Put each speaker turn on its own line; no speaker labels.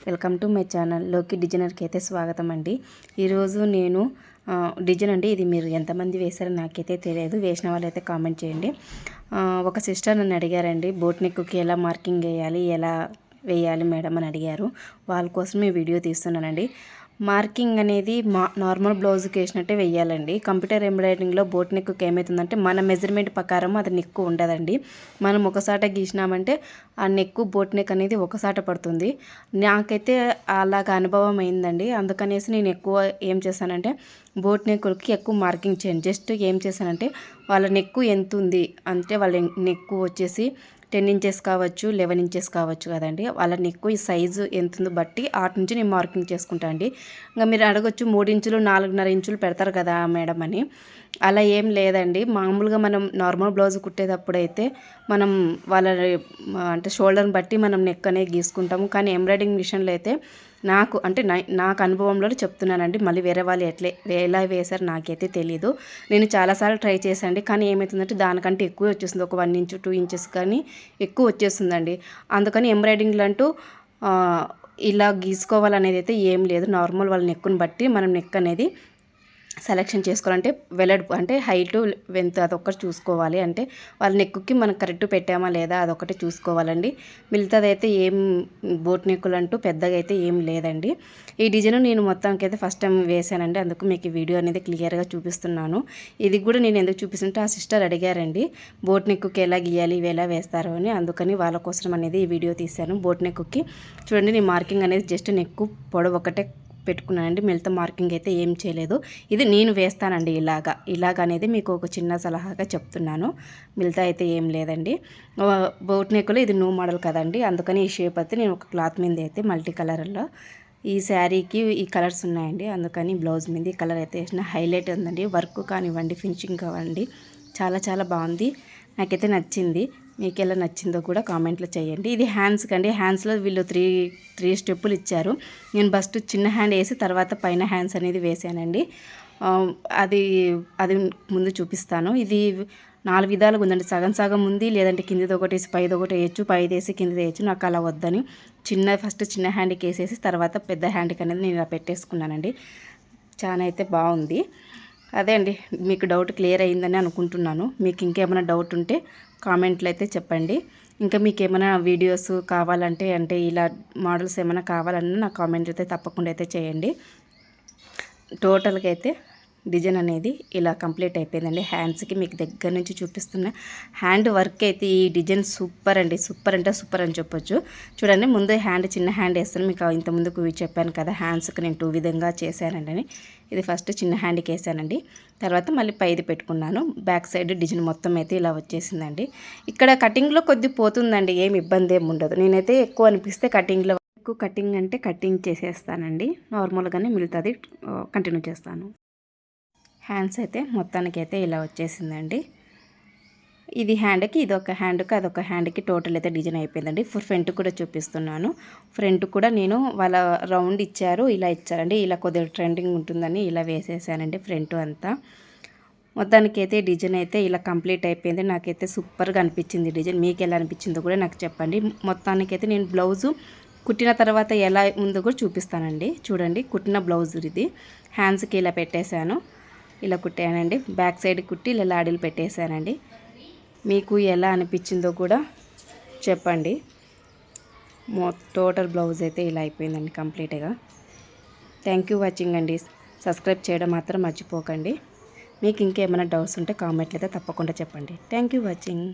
Welcome to my channel లోకి డిజైనర్కి అయితే స్వాగతం అండి. ఈరోజు నేను డిజైన్ అండి, ఇది మీరు ఎంతమంది వేశారో నాకైతే తెలియదు, వేసిన వాళ్ళైతే కామెంట్ చేయండి. ఒక సిస్టర్ నన్ను అడిగారండి, బోట్ నెక్కి ఎలా మార్కింగ్ వేయాలి, ఎలా వేయాలి మేడం అని అడిగారు. వాళ్ళ కోసమే వీడియో తీస్తున్నానండి. మార్కింగ్ అనేది నార్మల్ బ్లౌజ్కి వేసినట్టే వేయాలండి. కంప్యూటర్ ఎంబ్రాయిడరింగ్లో బోట్ నెక్కి ఏమవుతుందంటే మన మెజర్మెంట్ ప్రకారం అది నెక్కు ఉండదండి. మనం ఒకసాట గీసినామంటే ఆ నెక్కు బోట్ నెక్ అనేది ఒకసాట పడుతుంది. నాకైతే అలాగ అనుభవం అయిందండి. అందుకనేసి నేను ఎక్కువ ఏం చేశానంటే బోట్ నెక్కులకి ఎక్కువ మార్కింగ్ చేయను. జస్ట్ ఏం చేశానంటే వాళ్ళ నెక్కు ఎంత ఉంది అంటే వాళ్ళ నెక్కు వచ్చేసి 10 ఇంచెస్ కావచ్చు, 11 ఇంచెస్ కావచ్చు కదండి. వాళ్ళ నెక్కు ఈ సైజు ఎంత ఉందో బట్టి ఆటి నుంచి నేను మార్కింగ్ చేసుకుంటాను అండి. ఇంకా మీరు అడగొచ్చు 3 ఇంచులు 4.5 ఇంచులు పెడతారు కదా మేడం అని. అలా ఏం లేదండి. మామూలుగా మనం నార్మల్ బ్లౌజ్ కుట్టేటప్పుడు అయితే మనం వాళ్ళ అంటే షోల్డర్ని బట్టి మనం నెక్ అనేది గీసుకుంటాము. కానీ ఎంబ్రాయిడింగ్ మిషన్లో అయితే నాకు అనుభవంలో చెప్తున్నానండి. మళ్ళీ వేరే వాళ్ళు ఎలా వేశారు నాకైతే తెలీదు. నేను చాలాసార్లు ట్రై చేశానండి, కానీ ఏమవుతుందంటే దానికంటే ఎక్కువ వచ్చేస్తుంది. ఒక 1 ఇంచు 2 ఇంచెస్ కానీ ఎక్కువ వచ్చేస్తుందండి. అందుకని ఎంబ్రాయిడింగ్లు అంటూ ఇలా గీసుకోవాలనేది అయితే ఏం లేదు. నార్మల్ వాళ్ళ నెక్కుని బట్టి మనం నెక్ అనేది సెలెక్షన్ చేసుకోవాలంటే వెడల్పు అంటే హైటు వెంత్ అదొక్కటి చూసుకోవాలి. అంటే వాళ్ళ నెక్కుకి మనం కరెక్ట్ పెట్టామా లేదా అదొకటి చూసుకోవాలండి. మిగతాదైతే ఏం బోట్ నెక్కులు అంటూ పెద్దగా అయితే ఏం లేదండి. ఈ డిజైన్ నేను మొత్తానికి అయితే ఫస్ట్ టైం వేసానండి, అందుకు మీకు ఈ వీడియో అనేది క్లియర్గా చూపిస్తున్నాను. ఇది కూడా నేను ఎందుకు చూపిస్తుంటే ఆ సిస్టర్ అడిగారండి బోట్ నెక్కుకి ఎలా గీయాలి, ఇవి ఎలా వేస్తారు అని. అందుకని వాళ్ళ కోసం అనేది ఈ వీడియో తీశాను. బోట్ నెక్కుకి చూడండి, నేను మార్కింగ్ అనేది జస్ట్ నెక్కు పొడవు ఒకటే పెట్టుకున్నానండి. మిగతా మార్కింగ్ అయితే ఏం చేయలేదు. ఇది నేను వేస్తానండి ఇలాగ అనేది మీకు ఒక చిన్న సలహాగా చెప్తున్నాను. మిగతా అయితే ఏం లేదండి. బోట్ నెక్లో ఇది న్యూ మోడల్ కదండి, అందుకని ఈ షేప్ అయితే నేను ఒక క్లాత్ మీద అయితే మల్టీ కలర్లో ఈ శారీకి ఈ కలర్స్ ఉన్నాయండి. అందుకని బ్లౌజ్ మీద ఈ కలర్ అయితే వేసిన హైలైట్ ఉందండి. వర్క్ కానివ్వండి, ఫినిషింగ్ కానివ్వండి, చాలా చాలా బాగుంది. నాకైతే నచ్చింది. మీకు ఎలా నచ్చిందో కూడా కామెంట్లో చేయండి. ఇది హ్యాండ్స్ కండి. హ్యాండ్స్లో వీళ్ళు త్రీ స్టెప్పులు ఇచ్చారు. నేను ఫస్ట్ చిన్న హ్యాండ్ వేసి తర్వాత పైన హ్యాండ్స్ అనేది వేసానండి. అది ముందు చూపిస్తాను. ఇది 4 విధాలుగా ఉందండి. సగం సగం ఉంది, లేదంటే కిందిది ఒకటి వేసి పైది ఒకటి వేయచ్చు, పైది వేసి కిందిది వేయచ్చు. నాకు అలా వద్దని ఫస్ట్ చిన్న హ్యాండ్కి వేసేసి తర్వాత పెద్ద హ్యాండ్కి అనేది నేను ఇలా పెట్టేసుకున్నానండి. చాలా అయితే బాగుంది. అదే అండి, మీకు డౌట్ క్లియర్ అయ్యిందని అనుకుంటున్నాను. మీకు ఇంకేమైనా డౌట్ ఉంటే కామెంట్లు అయితే చెప్పండి. ఇంకా మీకు ఏమైనా వీడియోస్ కావాలంటే అంటే ఇలా మోడల్స్ ఏమైనా కావాలన్నా నా కామెంట్ అయితే తప్పకుండా అయితే చేయండి. టోటల్గా అయితే డిజైన్ అనేది ఇలా కంప్లీట్ అయిపోయిందండి. హ్యాండ్స్కి మీకు దగ్గర నుంచి చూపిస్తున్న హ్యాండ్ వర్క్ అయితే ఈ డిజైన్ సూపర్ అండి. సూపర్ అంటే సూపర్ అని చెప్పొచ్చు. చూడండి, ముందు చిన్న హ్యాండ్ వేస్తాను. మీకు ఇంత ముందుకు చెప్పాను కదా, హ్యాండ్స్కి నేను 2 విధంగా చేశానండి అని. ఇది ఫస్ట్ చిన్న హ్యాండ్కి వేసానండి, తర్వాత మళ్ళీ పైది పెట్టుకున్నాను. బ్యాక్ సైడ్ డిజైన్ మొత్తం అయితే ఇలా వచ్చేసిందండి. ఇక్కడ కటింగ్లో కొద్ది పోతుందండి, ఏమి ఇబ్బంది ఏమి ఉండదు. నేనైతే ఎక్కువ అనిపిస్తే కటింగ్లో కటింగ్ అంటే కటింగ్ చేసేస్తానండి. నార్మల్గానే మిగతాది కంటిన్యూ చేస్తాను. హ్యాండ్స్ అయితే మొత్తానికి అయితే ఇలా వచ్చేసిందండి. ఇది హ్యాండ్కి ఇదొక హ్యాండ్కి అదొక హ్యాండ్కి టోటల్ అయితే డిజైన్ అయిపోయిందండి. ఫ్రంట్ కూడా చూపిస్తున్నాను. ఫ్రంట్ కూడా నేను వాళ్ళ రౌండ్ ఇచ్చారు, ఇలా ఇచ్చారండి. ఇలా కొద్దిగా ట్రెండింగ్ ఉంటుందని ఇలా వేసేసానండి ఫ్రంట్ అంతా. మొత్తానికి అయితే డిజైన్ అయితే ఇలా కంప్లీట్ అయిపోయింది. నాకైతే సూపర్గా అనిపించింది డిజైన్. మీకు ఎలా అనిపించిందో కూడా నాకు చెప్పండి. మొత్తానికి అయితే నేను బ్లౌజు కుట్టిన తర్వాత ఎలా ఉందో కూడా చూపిస్తానండి. చూడండి, కుట్టిన బ్లౌజ్ ఇది. హ్యాండ్స్కి ఇలా పెట్టేశాను, ఇలా కుట్టానండి. బ్యాక్ సైడ్ కుట్టి ఇలా లాడీలు పెట్టేశానండి. మీకు ఎలా అనిపించిందో కూడా చెప్పండి. టోటల్ బ్లౌజ్ అయితే ఇలా అయిపోయిందండి కంప్లీట్గా. థ్యాంక్ యూ వాచింగ్ అండి. సబ్స్క్రైబ్ చేయడం మాత్రం మర్చిపోకండి. మీకు ఇంకేమైనా డౌట్స్ ఉంటే కామెంట్లు అయితే తప్పకుండా చెప్పండి. Thank you watching.